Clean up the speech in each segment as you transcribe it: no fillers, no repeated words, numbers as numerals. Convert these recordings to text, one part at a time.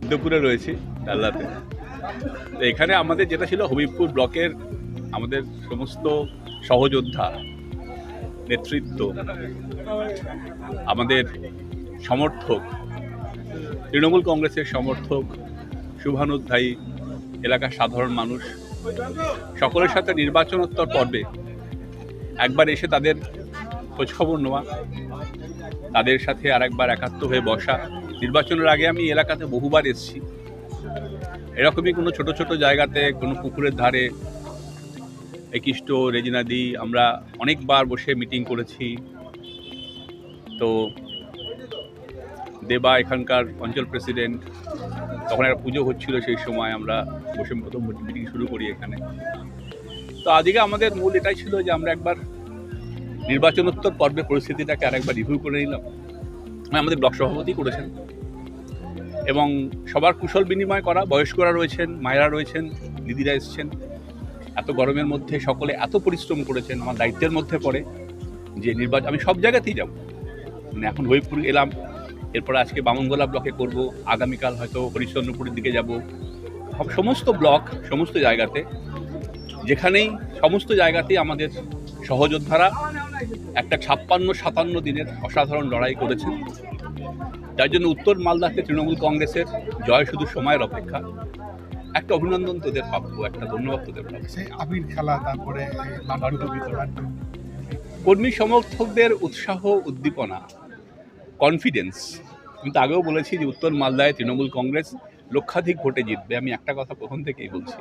দুপুরে রয়েছি ডাল্লাতে। তো এখানে আমাদের যেটা ছিল হবিবপুর ব্লকের আমাদের সমস্ত সহযোদ্ধা, নেতৃত্ব, আমাদের সমর্থক, তৃণমূল কংগ্রেসের সমর্থক, শুভানুধ্যায়ী, এলাকার সাধারণ মানুষ সকলের সাথে নির্বাচনোত্তর পর্বে একবার এসে তাদের খোঁজখবর নেওয়া, তাদের সাথে আরেকবার একাত্ম হয়ে বসা। নির্বাচনের আগে আমি এলাকাতে বহুবার এসেছি, এরকমই কোনো ছোট ছোট জায়গাতে, কোনো পুকুরের ধারে, একিষ্ট, রেজিনাদি, আমরা অনেকবার বসে মিটিং করেছি। তো দেবা এখানকার অঞ্চল প্রেসিডেন্ট, তখন একটা পুজো হচ্ছিল, সেই সময় আমরা বসে প্রথম মিটিং শুরু করি এখানে। তো আজকে আমাদের মূল এটাই ছিল যে আমরা একবার নির্বাচনোত্তর পর্বে পরিস্থিতিটাকে আরেকবার রিভিউ করে নিলাম। আমাদের ব্লক সভাপতি করেছেন এবং সবার কুশল বিনিময় করা। বয়স্করা রয়েছেন, মায়েরা রয়েছেন, দিদিরা এসছেন। এত গরমের মধ্যে সকলে এত পরিশ্রম করেছেন। আমার দায়িত্বের মধ্যে পড়ে যে নির্বাচন আমি সব জায়গাতেই যাব, মানে এখন হবিবপুর এলাম, এরপরে আজকে বামনগোলা ব্লকে করব, আগামীকাল হয়তো হরিশ্চন্দ্রপুরের দিকে যাব। সমস্ত ব্লক, সমস্ত জায়গাতে, যেখানেই সমস্ত জায়গাতেই আমাদের সহযোদ্ধারা একটা 56-57 দিনের অসাধারণ লড়াই করেছেন, যার জন্য উত্তর মালদাতে তৃণমূল কংগ্রেসের জয় শুধু সময়ের অপেক্ষা। একটা অভিনন্দন তোদের প্রাপ্য, একটা ধন্যবাদ তোদের প্রাপ্য। আবির খেলা, তারপরে কর্মী সমর্থকদের উৎসাহ, উদ্দীপনা, কনফিডেন্স। কিন্তু আগেও বলেছি যে উত্তর মালদায় তৃণমূল কংগ্রেস লক্ষাধিক ভোটে জিতবে, আমি একটা কথা প্রথম থেকেই বলছি।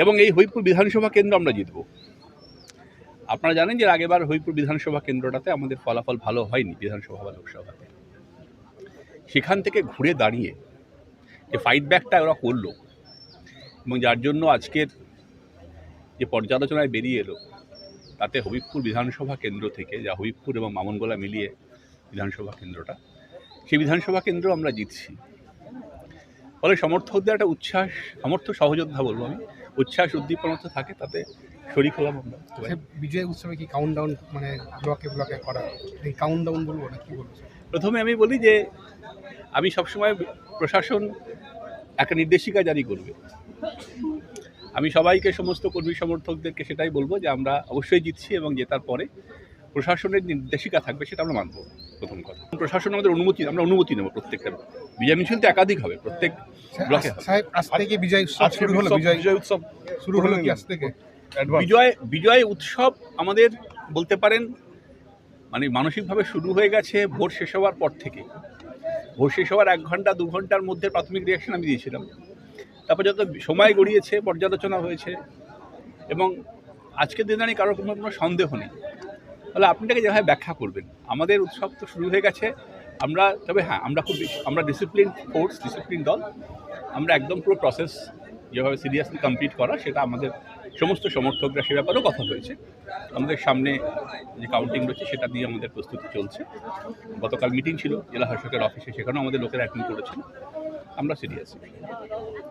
এবং এই হবিবপুর বিধানসভা কেন্দ্র আমরা জিতব। আপনারা জানেন যে আগেবার হবিবপুর বিধানসভা কেন্দ্রটাতে আমাদের ফলাফল ভালো হয়নি বিধানসভা বা লোকসভাতে। সেখান থেকে ঘুরে দাঁড়িয়ে যে ফাইট ব্যাকটা ওরা করলো, এবং যার জন্য আজকের যে পর্যালোচনায় বেরিয়ে এলো, তাতে হবিবপুর বিধানসভা কেন্দ্র থেকে, যা হবিবপুর এবং বামনগোলা মিলিয়ে বিধানসভা কেন্দ্রটা, সেই বিধানসভা কেন্দ্র আমরা জিতছি। ফলে সমর্থকদের একটা উচ্ছ্বাস, সমর্থ সহযোদ্ধা বলবো আমি, উচ্ছ্বাস উদ্দীপনা তো থাকে, তাতে শরিক হলাম আমরা। বিজয় উৎসবে কি কাউন্টডাউন, মানে ব্লকে ব্লকে করা, এই কাউন্টডাউন বলবো না কি বলবো? প্রথমে আমি বলি যে আমি সবসময় প্রশাসন একটা নির্দেশিকা জারি করবে, আমি সবাইকে, সমস্ত কর্মী সমর্থকদেরকে সেটাই বলবো যে আমরা অবশ্যই জিতছি, এবং জেতার পরে প্রশাসনের নির্দেশিকা থাকবে, সেটা আমরা মানবো। প্রথম কথা, প্রশাসন আমাদের আমরা অনুমতি নেব। প্রত্যেকটা বিজয় মিছিল তো একাধিক হবে, প্রত্যেক ব্লকে। সাহেব, আজ থেকে বিজয় উৎসব শুরু হলো, বিজয় উৎসব শুরু হলো কি আজ থেকে? বিজয় উৎসব আমাদের বলতে পারেন মানে মানসিকভাবে শুরু হয়ে গেছে ভোট শেষ হওয়ার পর থেকে। ভোট শেষ হওয়ার 1 ঘন্টা 2 ঘন্টার মধ্যে প্রাথমিক রিয়াকশন আমি দিয়েছিলাম। তারপর যত সময় গড়িয়েছে, পর্যালোচনা হয়েছে, এবং আজকের দিনে কারোর কোনো সন্দেহ নেই। তাহলে আপনি এটাকে যেভাবে ব্যাখ্যা করবেন, আমাদের উৎসব তো শুরু হয়ে গেছে। আমরা, তবে হ্যাঁ, আমরা ডিসিপ্লিন ফোর্স, ডিসিপ্লিন দল। আমরা একদম পুরো প্রসেস যেভাবে সিরিয়াসলি কমপ্লিট করা, সেটা আমাদের সমস্ত সমর্থকরা সে ব্যাপারেও কথা হয়েছে। আমাদের সামনে যে কাউন্টিং রয়েছে সেটা দিয়ে আমাদের প্রস্তুতি চলছে। গতকাল মিটিং ছিল জেলা শাসকের অফিসে, সেখানেও আমাদের লোকেরা অ্যাটেন্ড করেছেন। আমরা সিরিয়াস।